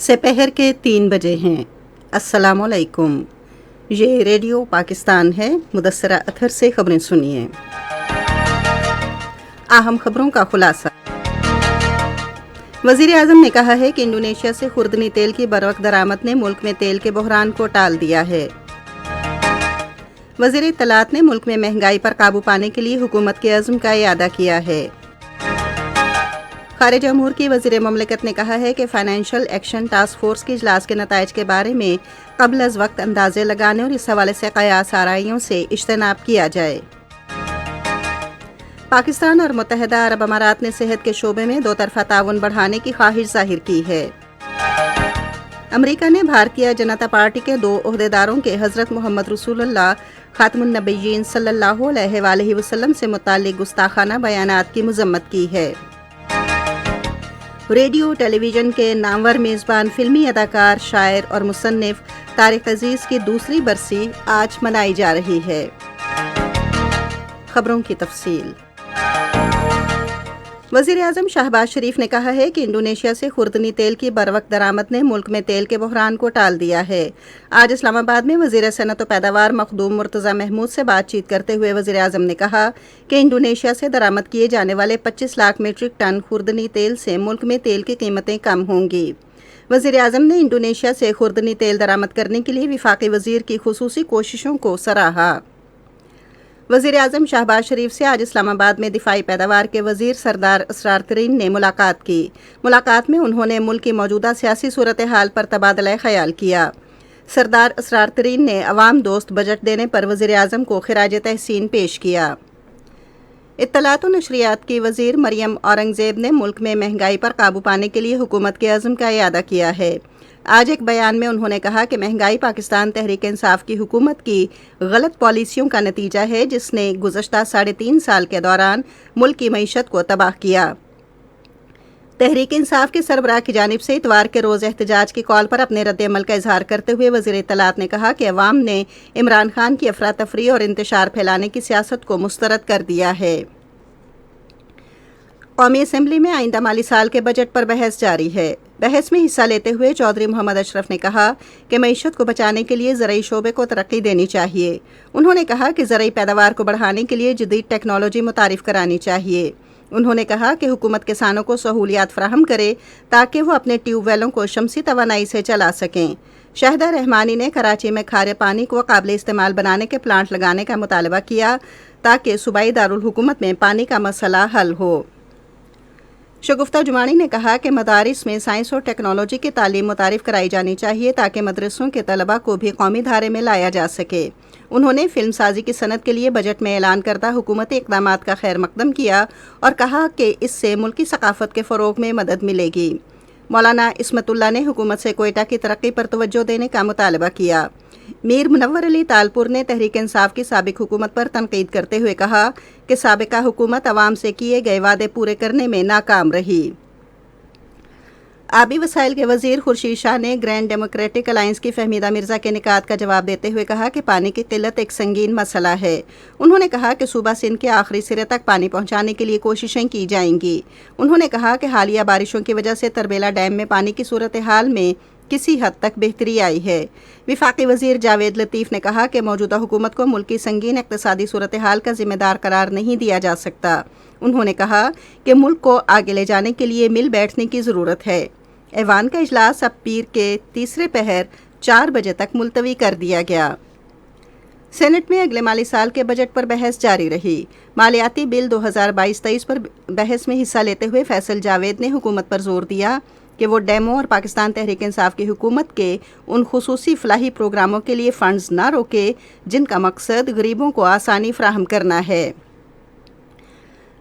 سپہر کے 3 بجے ہیں۔ السلام علیکم، یہ ریڈیو پاکستان ہے۔ مدثرہ اطہر سے خبریں سنیے۔ اہم خبروں کا خلاصہ۔ وزیر اعظم نے کہا ہے کہ انڈونیشیا سے خوردنی تیل کی بروقت درآمد نے ملک میں تیل کے بحران کو ٹال دیا ہے۔ وزیر اطلاعات نے ملک میں مہنگائی پر قابو پانے کے لیے حکومت کے عزم کا اعادہ کیا ہے۔ خارجہ امور کی وزیر مملکت نے کہا ہے کہ فائنینشیل ایکشن ٹاسک فورس کے اجلاس کے نتائج کے بارے میں قبل از وقت اندازے لگانے اور اس حوالے سے قیاس آرائیوں سے اجتناب کیا جائے۔ پاکستان اور متحدہ عرب امارات نے صحت کے شعبے میں دو طرفہ تعاون بڑھانے کی خواہش ظاہر کی ہے۔ امریکہ نے بھارتیہ جنتا پارٹی کے 2 عہدیداروں کے حضرت محمد رسول اللہ خاتم النبیین صلی اللہ علیہ وآلہ وسلم سے متعلق گستاخانہ بیانات کی مذمت کی ہے۔ ریڈیو ٹیلی ویژن کے نامور میزبان فلمی اداکار، شاعر اور مصنف طارق عزیز کی دوسری برسی آج منائی جا رہی ہے۔ خبروں کی تفصیل۔ وزیر اعظم شہباز شریف نے کہا ہے کہ انڈونیشیا سے خوردنی تیل کی بروقت درآمد نے ملک میں تیل کے بحران کو ٹال دیا ہے۔ آج اسلام آباد میں وزیر صنعت و پیداوار مخدوم مرتضی محمود سے بات چیت کرتے ہوئے وزیر اعظم نے کہا کہ انڈونیشیا سے درآمد کیے جانے والے 25 لاکھ میٹرک ٹن خوردنی تیل سے ملک میں تیل کی قیمتیں کم ہوں گی۔ وزیر اعظم نے انڈونیشیا سے خوردنی تیل درآمد کرنے کے لیے وفاقی وزیر کی خصوصی کوششوں کو سراہا۔ وزیر اعظم شہباز شریف سے آج اسلام آباد میں دفاعی پیداوار کے وزیر سردار اسرار ترین نے ملاقات کی۔ ملاقات میں انہوں نے ملک کی موجودہ سیاسی صورتحال پر تبادلہ خیال کیا۔ سردار اسرار ترین نے عوام دوست بجٹ دینے پر وزیر اعظم کو خراج تحسین پیش کیا۔ اطلاعات و نشریات کی وزیر مریم اورنگزیب نے ملک میں مہنگائی پر قابو پانے کے لیے حکومت کے عزم کا اعادہ کیا ہے۔ آج ایک بیان میں انہوں نے کہا کہ مہنگائی پاکستان تحریک انصاف کی حکومت کی غلط پالیسیوں کا نتیجہ ہے، جس نے گزشتہ 3.5 سال کے دوران ملک کی معیشت کو تباہ کیا۔ تحریک انصاف کے سربراہ کی جانب سے اتوار کے روز احتجاج کی کال پر اپنے رد عمل کا اظہار کرتے ہوئے وزیر اطلاعات نے کہا کہ عوام نے عمران خان کی افراتفری اور انتشار پھیلانے کی سیاست کو مسترد کر دیا ہے۔ قومی اسمبلی میں آئندہ مالی سال کے بجٹ پر بحث جاری ہے۔ بحث میں حصہ لیتے ہوئے چودھری محمد اشرف نے کہا کہ معیشت کو بچانے کے لیے زرعی شعبے کو ترقی دینی چاہیے۔ انہوں نے کہا کہ زرعی پیداوار کو بڑھانے کے لیے جدید ٹیکنالوجی متعارف کرانی چاہیے۔ انہوں نے کہا کہ حکومت کسانوں کو سہولیات فراہم کرے تاکہ وہ اپنے ٹیوب ویلوں کو شمسی توانائی سے چلا سکیں۔ شاہدہ رحمانی نے کراچی میں کھارے پانی کو قابل استعمال بنانے کے پلانٹ لگانے کا مطالبہ کیا تاکہ صوبائی دارالحکومت میں پانی کا مسئلہ حل ہو۔ شگفتہ جمانی نے کہا کہ مدارس میں سائنس اور ٹیکنالوجی کی تعلیم متعارف کرائی جانی چاہیے تاکہ مدرسوں کے طلباء کو بھی قومی دھارے میں لایا جا سکے۔ انہوں نے فلم سازی کی صنعت کے لیے بجٹ میں اعلان کردہ حکومتی اقدامات کا خیر مقدم کیا اور کہا کہ اس سے ملکی ثقافت کے فروغ میں مدد ملے گی۔ مولانا عصمت اللہ نے حکومت سے کوئٹہ کی ترقی پر توجہ دینے کا مطالبہ کیا۔ میر منور علی تالپور نے تحریک انصاف کی سابق حکومت پر تنقید کرتے ہوئے کہا کہ سابقہ حکومت عوام سے کیے گئے وعدے پورے کرنے میں ناکام رہی۔ آبی وسائل کے وزیر خورشید شاہ نے گرینڈ ڈیموکریٹک الائنس کی فہمیدہ مرزا کے نکات کا جواب دیتے ہوئے کہا کہ پانی کی قلت ایک سنگین مسئلہ ہے۔ انہوں نے کہا کہ صوبہ سندھ کے آخری سرے تک پانی پہنچانے کے لیے کوششیں کی جائیں گی۔ انہوں نے کہا کہ حالیہ بارشوں کی وجہ سے تربیلا ڈیم میں پانی کی صورتحال میں کسی حد تک بہتری آئی ہے۔ وفاقی وزیر جاوید لطیف نے کہا کہ موجودہ حکومت کو ملک کی سنگین اقتصادی صورتحال کا ذمہ دار قرار نہیں دیا جا سکتا۔ انہوں نے کہا کہ ملک کو آگے لے جانے کے لیے مل بیٹھنے کی ضرورت ہے۔ ایوان کا اجلاس اب پیر کے تیسرے پہر 4 بجے تک ملتوی کر دیا گیا۔ سینٹ میں اگلے مالی سال کے بجٹ پر بحث جاری رہی۔ مالیاتی بل 2022-23 پر بحث میں حصہ لیتے ہوئے فیصل جاوید نے حکومت پر زور دیا کہ وہ ڈیمو اور پاکستان تحریک انصاف کی حکومت کے ان خصوصی فلاحی پروگراموں کے لیے فنڈز نہ روکے جن کا مقصد غریبوں کو آسانی فراہم کرنا ہے۔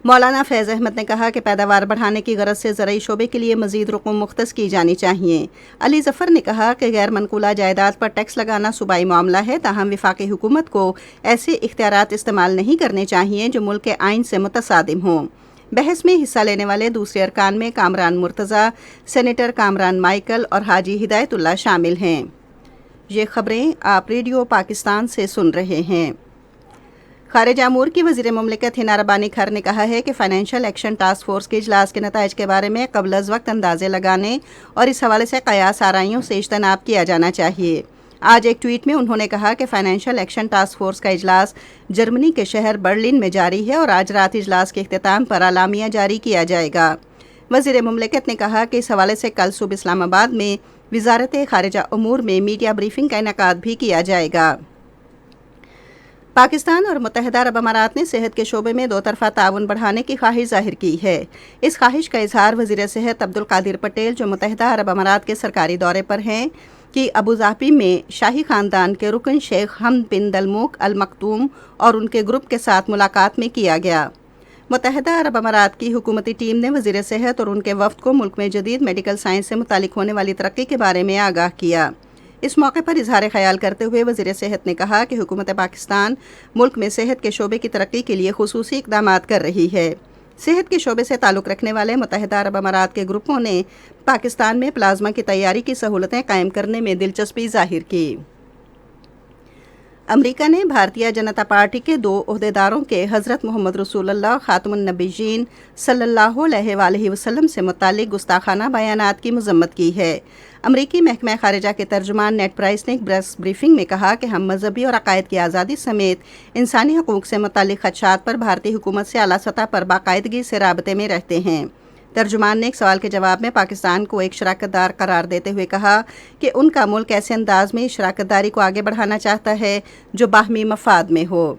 مولانا فیض احمد نے کہا کہ پیداوار بڑھانے کی غرض سے زرعی شعبے کے لیے مزید رقوم مختص کی جانی چاہیے۔ علی ظفر نے کہا کہ غیر منقولہ جائیداد پر ٹیکس لگانا صوبائی معاملہ ہے، تاہم وفاقی حکومت کو ایسے اختیارات استعمال نہیں کرنے چاہیے جو ملک کے آئین سے متصادم ہوں۔ بحث میں حصہ لینے والے دوسرے ارکان میں کامران مرتضی، سینیٹر کامران مائیکل اور حاجی ہدایت اللہ شامل ہیں۔ یہ خبریں آپ ریڈیو پاکستان سے سن رہے ہیں۔ خارجہ امور کی وزیر مملکت ہنا ربانی خر نے کہا ہے کہ فائنینشیل ایکشن ٹاسک فورس کے اجلاس کے نتائج کے بارے میں قبل از وقت اندازے لگانے اور اس حوالے سے قیاس آرائیوں سے اجتناب کیا جانا چاہیے۔ آج ایک ٹویٹ میں انہوں نے کہا کہ فائنینشیل ایکشن ٹاسک فورس کا اجلاس جرمنی کے شہر برلن میں جاری ہے اور آج رات اجلاس کے اختتام پر اعلامیہ جاری کیا جائے گا۔ وزیر مملکت نے کہا کہ اس حوالے سے کل صبح اسلام آباد میں وزارت خارجہ امور میں میڈیا بریفنگ کا انعقاد بھی کیا جائے گا۔ پاکستان اور متحدہ عرب امارات نے صحت کے شعبے میں دو طرفہ تعاون بڑھانے کی خواہش ظاہر کی ہے۔ اس خواہش کا اظہار وزیر صحت عبدالقادر پٹیل، جو متحدہ عرب امارات کے سرکاری دورے پر ہیں، کی ابوظہبی میں شاہی خاندان کے رکن شیخ حمد بن دلموک المکتوم اور ان کے گروپ کے ساتھ ملاقات میں کیا گیا۔ متحدہ عرب امارات کی حکومتی ٹیم نے وزیر صحت اور ان کے وفد کو ملک میں جدید میڈیکل سائنس سے متعلق ہونے والی ترقی کے بارے میں آگاہ کیا۔ اس موقع پر اظہار خیال کرتے ہوئے وزیر صحت نے کہا کہ حکومت پاکستان ملک میں صحت کے شعبے کی ترقی کے لیے خصوصی اقدامات کر رہی ہے۔ صحت کے شعبے سے تعلق رکھنے والے متحدہ عرب امارات کے گروپوں نے پاکستان میں پلازمہ کی تیاری کی سہولتیں قائم کرنے میں دلچسپی ظاہر کی۔ امریکہ نے بھارتیہ جنتا پارٹی کے 2 عہدیداروں کے حضرت محمد رسول اللہ خاتم النبیین صلی اللہ علیہ وآلہ وسلم سے متعلق گستاخانہ بیانات کی مذمت کی ہے۔ امریکی محکمہ خارجہ کے ترجمان نیڈ پرائس نے ایک پریس بریفنگ میں کہا کہ ہم مذہبی اور عقائد کی آزادی سمیت انسانی حقوق سے متعلق خدشات پر بھارتی حکومت سے اعلیٰ سطح پر باقاعدگی سے رابطے میں رہتے ہیں۔ ترجمان نے ایک سوال کے جواب میں پاکستان کو ایک شراکت دار قرار دیتے ہوئے کہا کہ ان کا ملک ایسے انداز میں شراکت داری کو آگے بڑھانا چاہتا ہے جو باہمی مفاد میں ہو۔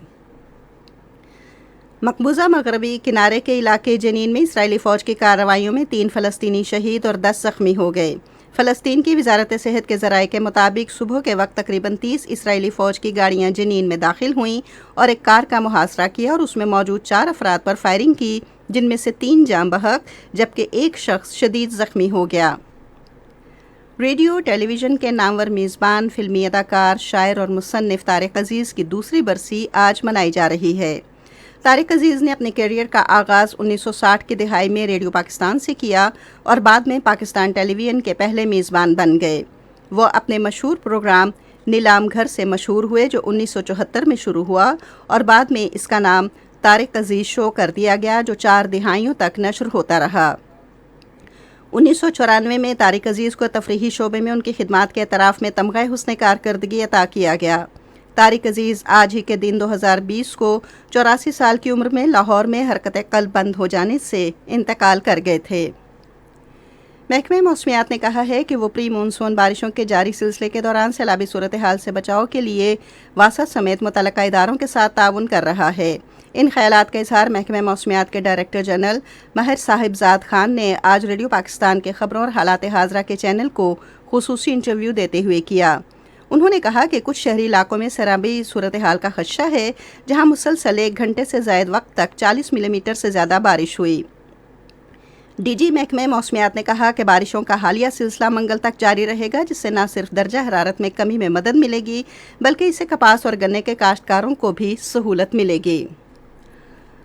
مقبوضہ مغربی کنارے کے علاقے جنین میں اسرائیلی فوج کی کارروائیوں میں 3 فلسطینی شہید اور 10 زخمی ہو گئے۔ فلسطین کی وزارت صحت کے ذرائع کے مطابق صبح کے وقت تقریباً 30 اسرائیلی فوج کی گاڑیاں جنین میں داخل ہوئیں اور ایک کار کا محاصرہ کیا اور اس میں موجود 4 افراد پر فائرنگ کی، جن میں سے 3 جاں بحق جبکہ ایک شخص شدید زخمی ہو گیا۔ ریڈیو ٹیلی ویژن کے نامور میزبان، فلمی اداکار، شاعر اور مصنف طارق عزیز کی دوسری برسی آج منائی جا رہی ہے۔ طارق عزیز نے اپنے کیریئر کا آغاز 1960 کی دہائی میں ریڈیو پاکستان سے کیا اور بعد میں پاکستان ٹیلی ویژن کے پہلے میزبان بن گئے۔ وہ اپنے مشہور پروگرام نیلام گھر سے مشہور ہوئے، جو 1974 میں شروع ہوا اور بعد میں اس کا نام طارق عزیز شو کر دیا گیا، جو 4 دہائیوں تک نشر ہوتا رہا۔ 1994 میں طارق عزیز کو تفریحی شعبے میں ان کی خدمات کے اعتراف میں تمغہ حسن کارکردگی عطا کیا گیا۔ طارق عزیز آج ہی کے دن 2020 کو 84 سال کی عمر میں لاہور میں حرکت قلب بند ہو جانے سے انتقال کر گئے تھے۔ محکمہ موسمیات نے کہا ہے کہ وہ پری مونسون بارشوں کے جاری سلسلے کے دوران سیلابی صورتحال سے بچاؤ کے لیے واسط سمیت متعلقہ اداروں کے ساتھ تعاون کر رہا ہے۔ ان خیالات کا اظہار محکمہ موسمیات کے ڈائریکٹر جنرل ماہر صاحبزاد خان نے آج ریڈیو پاکستان کے خبروں اور حالات حاضرہ کے چینل کو خصوصی انٹرویو دیتے ہوئے کیا۔ انہوں نے کہا کہ کچھ شہری علاقوں میں سیلابی صورتحال کا خدشہ ہے، جہاں مسلسل 1 گھنٹے سے زائد وقت تک 40 ملی میٹر سے زیادہ بارش ہوئی۔ ڈی جی محکمہ موسمیات نے کہا کہ بارشوں کا حالیہ سلسلہ منگل تک جاری رہے گا، جس سے نہ صرف درجہ حرارت میں کمی میں مدد ملے گی بلکہ اس سے کپاس اور گنے کے کاشتکاروں کو بھی سہولت ملے گی۔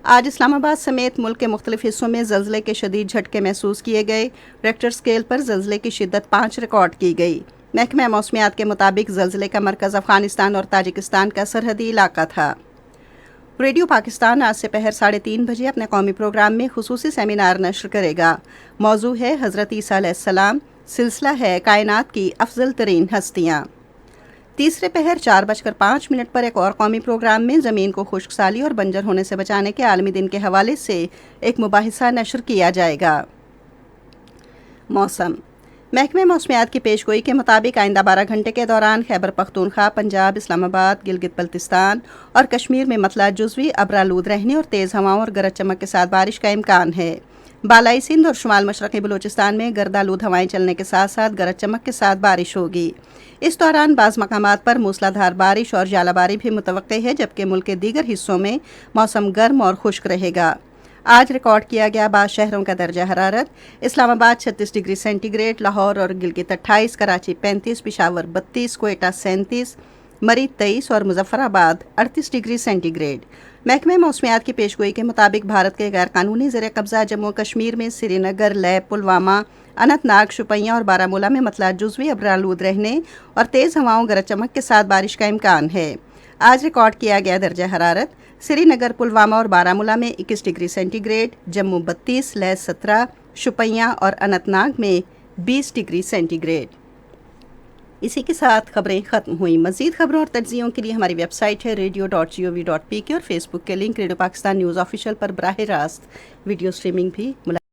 آج اسلام آباد سمیت ملک کے مختلف حصوں میں زلزلے کے شدید جھٹکے محسوس کیے گئے۔ ریکٹر سکیل پر زلزلے کی شدت 5 ریکارڈ کی گئی۔ محکمہ موسمیات کے مطابق زلزلے کا مرکز افغانستان اور تاجکستان کا سرحدی علاقہ تھا۔ ریڈیو پاکستان آج سے پہر 3:30 بجے اپنے قومی پروگرام میں خصوصی سیمینار نشر کرے گا۔ موضوع ہے حضرت عیسیٰ علیہ السلام، سلسلہ ہے کائنات کی افضل ترین ہستیاں۔ تیسرے پہر 4:05 پر ایک اور قومی پروگرام میں زمین کو خشک سالی اور بنجر ہونے سے بچانے کے عالمی دن کے حوالے سے ایک مباحثہ نشر کیا جائے گا۔ موسم محکمہ موسمیات کی پیشگوئی کے مطابق آئندہ 12 گھنٹے کے دوران خیبر پختونخوا، پنجاب، اسلام آباد، گلگت بلتستان اور کشمیر میں مطلع جزوی ابرآلود رہنے اور تیز ہواؤں اور گرج چمک کے ساتھ بارش کا امکان ہے۔ بالائی سندھ اور شمال مشرقی بلوچستان میں گردآلود ہوائیں چلنے کے ساتھ ساتھ گرج چمک کے ساتھ بارش ہوگی۔ اس دوران بعض مقامات پر موسلا دھار بارش اور ژالہ باری بھی متوقع ہے، جبکہ ملک کے دیگر حصوں میں موسم گرم اور خشک رہے گا۔ آج ریکارڈ کیا گیا بعض شہروں کا درجہ حرارت: اسلام آباد 36 ڈگری سینٹی گریڈ، لاہور اور گلگت 28، کراچی 35، پشاور 32، کوئٹہ 37، مرید 23 اور مظفر آباد 38 ڈگری سینٹی گریڈ۔ محکمہ موسمیات کی پیشگوئی کے مطابق بھارت کے غیر قانونی زیر قبضہ جموں کشمیر میں سری نگر، لیہ، پلوامہ، اننت ناگ، شوپیاں اور بارہ مولہ میں مطلع جزوی ابرآلود رہنے اور تیز ہواؤں گرج چمک کے ساتھ بارش کا امکان ہے۔ آج ریکارڈ کیا گیا درجہ حرارت سری نگر، پلوامہ اور بارامولہ میں 21 ڈگری سینٹی گریڈ، جموں 32، لیس 17، شوپیاں اور اننت ناگ میں 20 ڈگری سینٹی گریڈ۔ اسی کے ساتھ خبریں ختم ہوئیں۔ مزید خبروں اور تجزیوں کے لیے ہماری ویب سائٹ ہے radio.gov.pk اور فیس بک کے link radio Pakistan news official پر براہ راست ویڈیو سٹریمنگ بھی